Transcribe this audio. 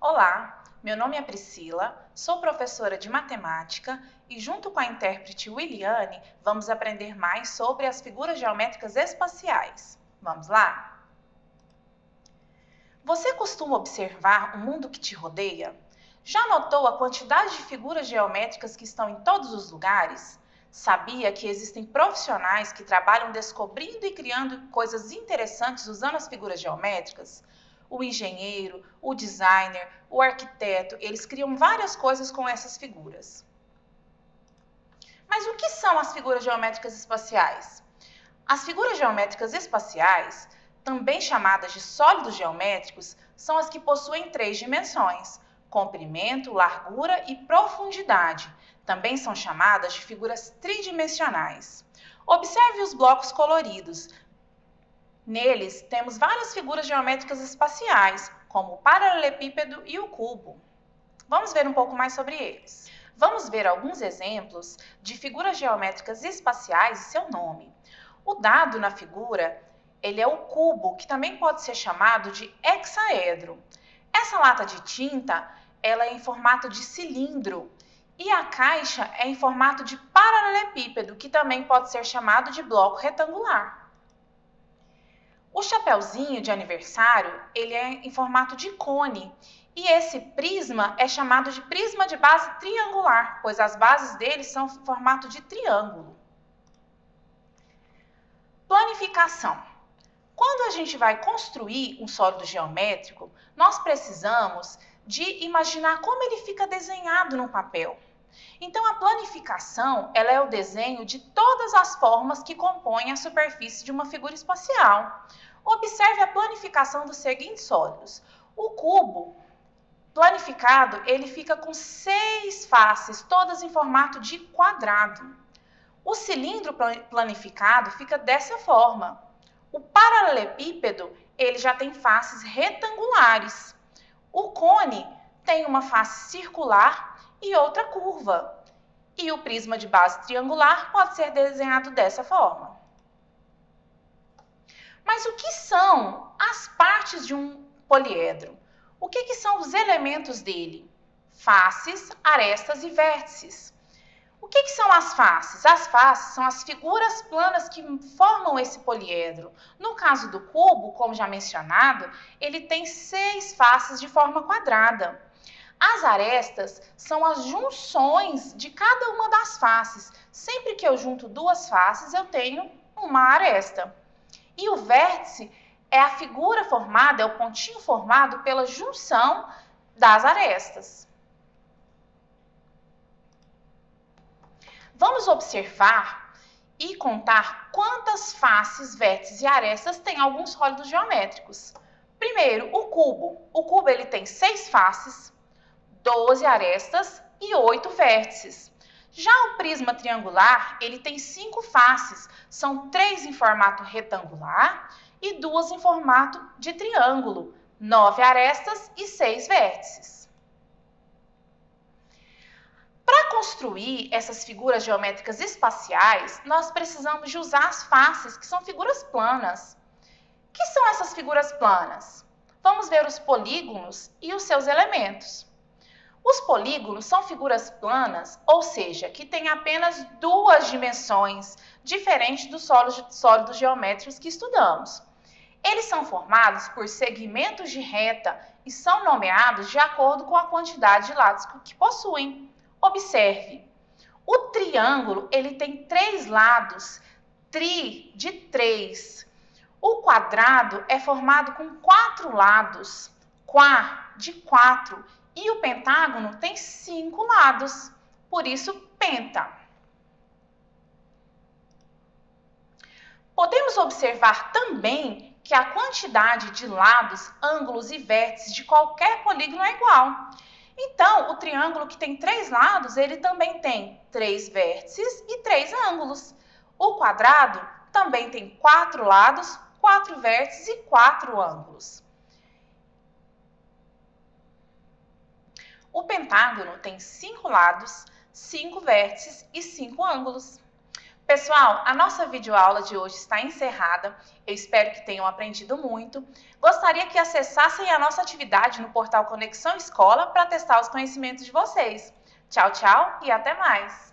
Olá, meu nome é Priscila, sou professora de matemática e junto com a intérprete Williane vamos aprender mais sobre as figuras geométricas espaciais. Vamos lá? Você costuma observar o mundo que te rodeia? Já notou a quantidade de figuras geométricas que estão em todos os lugares? Sabia que existem profissionais que trabalham descobrindo e criando coisas interessantes usando as figuras geométricas? O engenheiro, o designer, o arquiteto, eles criam várias coisas com essas figuras. Mas o que são as figuras geométricas espaciais? As figuras geométricas espaciais, também chamadas de sólidos geométricos, são as que possuem 3 dimensões: comprimento, largura e profundidade. Também são chamadas de figuras tridimensionais. Observe os blocos coloridos. Neles, temos várias figuras geométricas espaciais, como o paralelepípedo e o cubo. Vamos ver um pouco mais sobre eles. Vamos ver alguns exemplos de figuras geométricas espaciais e seu nome. O dado na figura, ele é o cubo, que também pode ser chamado de hexaedro. Essa lata de tinta, ela é em formato de cilindro. E a caixa é em formato de paralelepípedo, que também pode ser chamado de bloco retangular. O chapeuzinho de aniversário, ele é em formato de cone, e esse prisma é chamado de prisma de base triangular, pois as bases dele são em formato de triângulo. Planificação. Quando a gente vai construir um sólido geométrico, nós precisamos de imaginar como ele fica desenhado no papel. Então, a planificação, ela é o desenho de todas as formas que compõem a superfície de uma figura espacial. Observe a planificação dos seguintes sólidos. O cubo planificado, ele fica com 6 faces, todas em formato de quadrado. O cilindro planificado fica dessa forma. O paralelepípedo, ele já tem faces retangulares. O cone tem uma face circular e outra curva. E o prisma de base triangular pode ser desenhado dessa forma. Mas o que são as partes de um poliedro? O que são os elementos dele? Faces, arestas e vértices. O que são as faces? As faces são as figuras planas que formam esse poliedro. No caso do cubo, como já mencionado, ele tem 6 faces de forma quadrada. As arestas são as junções de cada uma das faces. Sempre que eu junto 2 faces, eu tenho uma aresta. E o vértice é a figura formada, é o pontinho formado pela junção das arestas. Vamos observar e contar quantas faces, vértices e arestas tem alguns sólidos geométricos. Primeiro, o cubo. O cubo ele tem 6 faces, 12 arestas e 8 vértices. Já o prisma triangular, ele tem 5 faces, são 3 em formato retangular e 2 em formato de triângulo, 9 arestas e 6 vértices. Para construir essas figuras geométricas espaciais, nós precisamos de usar as faces, que são figuras planas. O que são essas figuras planas? Vamos ver os polígonos e os seus elementos. Os polígonos são figuras planas, ou seja, que têm apenas 2 dimensões, diferente dos sólidos geométricos que estudamos. Eles são formados por segmentos de reta e são nomeados de acordo com a quantidade de lados que possuem. Observe, o triângulo ele tem 3 lados, tri de 3. O quadrado é formado com 4 lados, quá de 4. E o pentágono tem 5 lados, por isso penta. Podemos observar também que a quantidade de lados, ângulos e vértices de qualquer polígono é igual. Então, o triângulo que tem 3 lados, ele também tem 3 vértices e 3 ângulos. O quadrado também tem 4 lados, 4 vértices e 4 ângulos. O pentágono tem 5 lados, 5 vértices e 5 ângulos. Pessoal, a nossa videoaula de hoje está encerrada. Eu espero que tenham aprendido muito. Gostaria que acessassem a nossa atividade no portal Conexão Escola para testar os conhecimentos de vocês. Tchau, tchau e até mais!